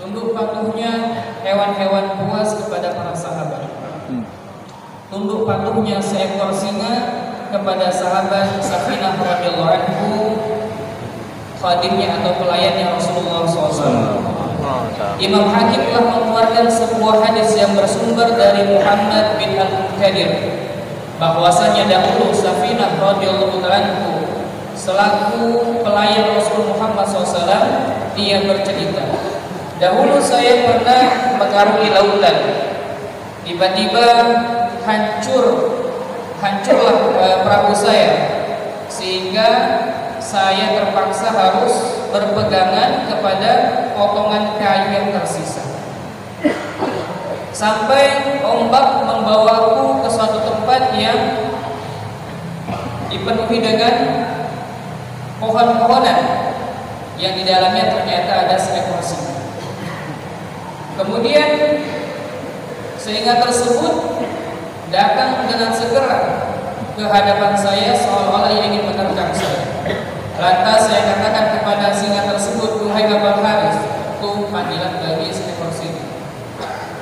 tunduk patuhnya hewan-hewan buas kepada para sahabat, tunduk patuhnya seekor singa kepada sahabat Safinah radhiyallahu anhu, khadimnya atau pelayannya Rasulullah SAW. Imam Hakim telah mengeluarkan sebuah hadis yang bersumber dari Muhammad bin Al-Munkadir bahwasanya dahulu Safinah radhiyallahu anhu selaku pelayan Rasul Muhammad SAW, dia bercerita, dahulu saya pernah mengarungi lautan, tiba-tiba hancurlah perahu saya, sehingga saya terpaksa harus berpegangan kepada potongan kayu yang tersisa, sampai ombak membawaku ke suatu tempat yang dipenuhi dengan pohon-pohonan yang di dalamnya ternyata ada seekor singa. Kemudian singa tersebut datang dengan segera ke hadapan saya seolah-olah ia ingin menerkam saya. Lantas saya katakan kepada singa tersebut, "Wahai Abul Haris," itu panggilan bagi seekor singa,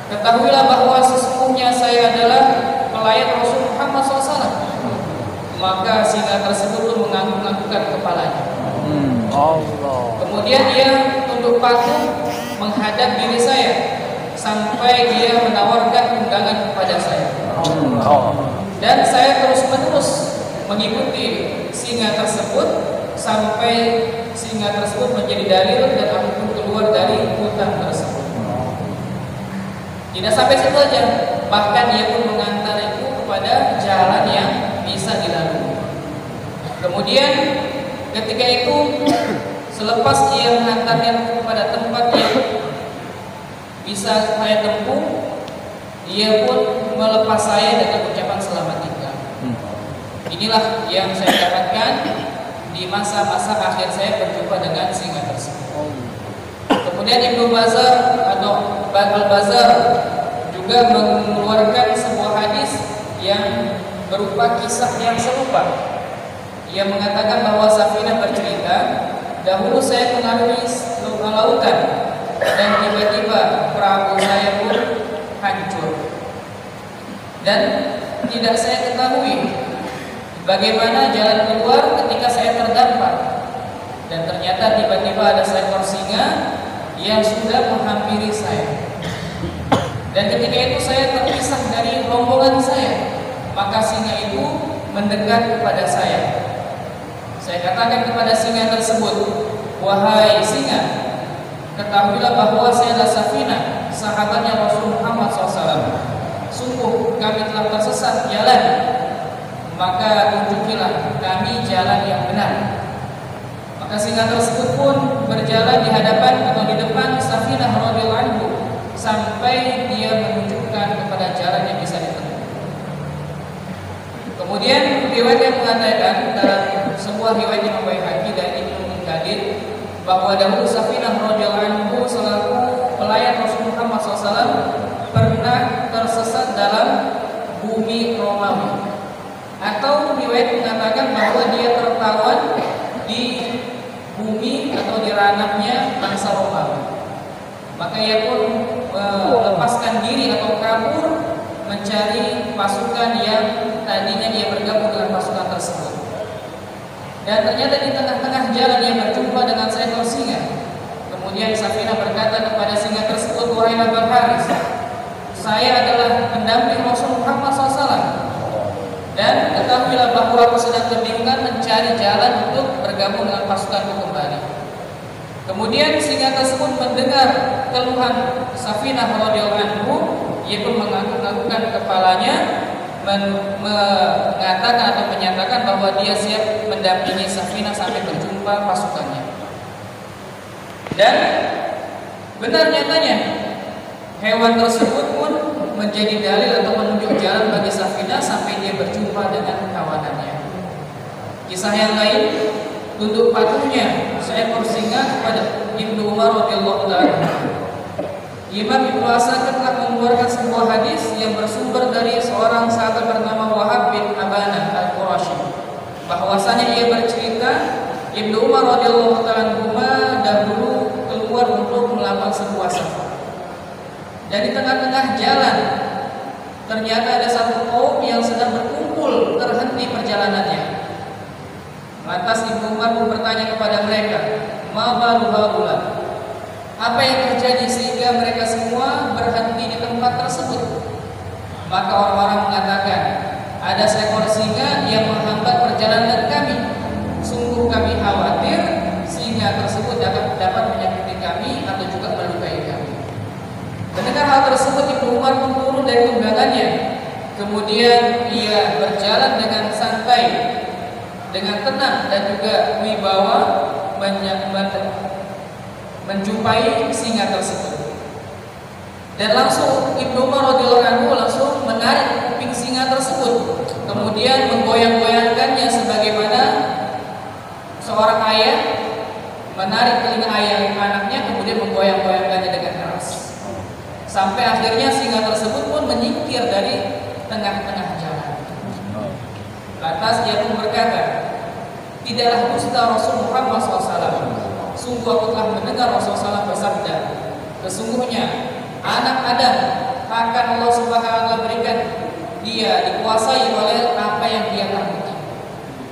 "ketahuilah bahwa sesungguhnya saya adalah pelayan Rasul Muhammad SAW." Maka singa tersebut pun mengangguk-anggukkan kepalanya. Kemudian dia tunduk patuh menghadap diri saya sampai dia menawarkan undangan kepada saya. Dan saya terus-menerus mengikuti singa tersebut sampai singa tersebut menjadi dalil dan aku pun keluar dari hutan tersebut. Tidak sampai situ saja, bahkan dia pun mengantarku kepada jalan yang bisa dilalui. Kemudian ketika itu selepas ia mengantarkan kepada tempat yang bisa saya tempuh, dia pun melepas saya dengan ucapan selamat tinggal. Inilah yang saya dapatkan di masa-masa akhir saya berjumpa dengan singa tersebut. Kemudian Ibnu Bazar atau Al-Bazar juga mengeluarkan sebuah hadis yang berupa kisah yang serupa. Ia mengatakan bahwa Safinah bercerita, dahulu saya mengarungi lautan dan tiba-tiba perahu saya pun hancur. Dan tidak saya ketahui bagaimana jalan keluar ketika saya terdampar. Dan ternyata tiba-tiba ada seekor singa yang sudah menghampiri saya. Dan ketika itu saya terpisah dari rombongan saya. Maka singa itu mendekat kepada saya. Saya katakan kepada singa tersebut, "Wahai singa, ketahuilah bahwa saya adalah Safinah, sahabatnya Rasul Muhammad SAW. Sungguh kami telah tersesat jalan, maka tunjukilah kami jalan yang benar." Maka singa tersebut pun berjalan di hadapan atau di depan Safinah radhiyallahu anhu sampai dia menunjukkan kepada jalan yang bisa ditempuh. Kemudian riwayat yang mengatakan dalam sebuah riwayat Imam Baihaqi dan Ibnu Munkadir bahwa dahulu Safinah radhiyallahu anhu selaku pelayan Rasul Muhammad SAW pernah tersesat dalam bumi Romawi, atau riwayat mengatakan bahwa dia tertawan di bumi atau di ranahnya bangsa Romawi. Maka ia pun melepaskan diri atau kabur mencari pasukan yang tadinya dia bergabung dengan pasukan tersebut. Dan ternyata di tengah-tengah jalan dia berjumpa dengan seekor singa. Kemudian Safinah berkata kepada singa tersebut, "Wahai Abul Haris, saya adalah pendamping Rasul Muhammad SAW. Dan ketahuilah bahwa aku sedang kebingungan mencari jalan untuk bergabung dengan pasukanku kembali." Kemudian singa tersebut mendengar keluhan Safinah radhiyallahu anhu, ia pun mengangguk-anggukkan kepalanya, mengatakan atau menyatakan bahwa dia siap mendampingi Safinah sampai berjumpa pasukannya. Dan benar nyatanya hewan tersebut pun menjadi dalil atau menunjuk jalan bagi Safinah sampai dia berjumpa dengan kawanannya. Kisah yang lain, tunduk patuhnya seekor singa kepada Ibnu Umar radhiyallahu anhu. Imam Ibnu Asakir telah mengeluarkan sebuah hadis yang bersumber dari seorang sahabat bernama Wahab bin Abana Al-Qurashi, bahwasanya ia bercerita Ibnu Umar radhiyallahu anhu dahulu keluar keluar untuk melakukan sebuah safar. Dan di tengah-tengah jalan ternyata ada satu kaum yang sedang berkumpul, terhenti perjalanannya. Lantas Ibnu Umar pun bertanya kepada mereka, "Ma balu haula?" Apa yang terjadi sehingga mereka semua berhenti di tempat tersebut? Maka orang-orang mengatakan, ada seekor singa yang menghambat perjalanan kami. Sungguh kami khawatir singa tersebut dapat menyakiti kami atau juga melukai kami. Mendengar hal tersebut, Ibnu Umar pun turun dari tunggangannya. Kemudian ia berjalan dengan santai, dengan tenang dan juga wibawa menjumpai singa tersebut. Dan langsung Ibnu Umar radhiyallahu anhu langsung menarik kuping singa tersebut, kemudian menggoyang-goyangkannya sebagaimana seorang ayah menarik telinga ayah anaknya, kemudian menggoyang-goyangkannya dengan keras. Sampai akhirnya singa tersebut pun menyingkir dari tengah-tengah jalan. Lantas ia pun berkata, "Tidaklah dusta Rasul Muhammad SAW. Sungguh aku telah mendengar Rasulullah SAW bersabda, sesungguhnya anak Adam akan Allah Subhanahu wa berikan dia dikuasai oleh apa yang dia takuti.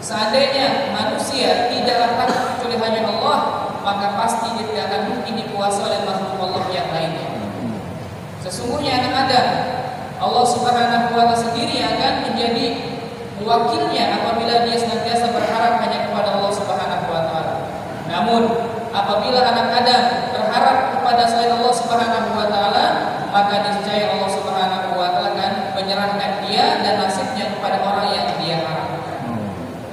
Seandainya manusia tidaklah takut kecuali hanya Allah, maka pasti dia tidak akan mungkin dikuasai oleh makhluk Allah yang lainnya. Sesungguhnya anak Adam, Allah Subhanahu wa taala sendiri akan menjadi wakilnya apabila dia senantiasa berharap hanya kepada Allah Subhanahu wa taala. Namun apabila anak Adam berharap kepada selain Allah Subhanahu wa taala, maka niscaya Allah Subhanahu wa taala akan menyerahkan dia dan nasibnya kepada orang yang dia harapkan."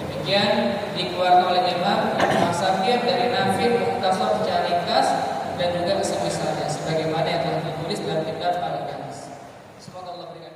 Demikian dikeluarkan oleh Imam Ibnu Asakir dari Nafi' Mukhtasar secara ringkas dan juga semisalnya sebagaimana yang telah ditulis dalam kitab Al-Kanis. Semoga Allah berikan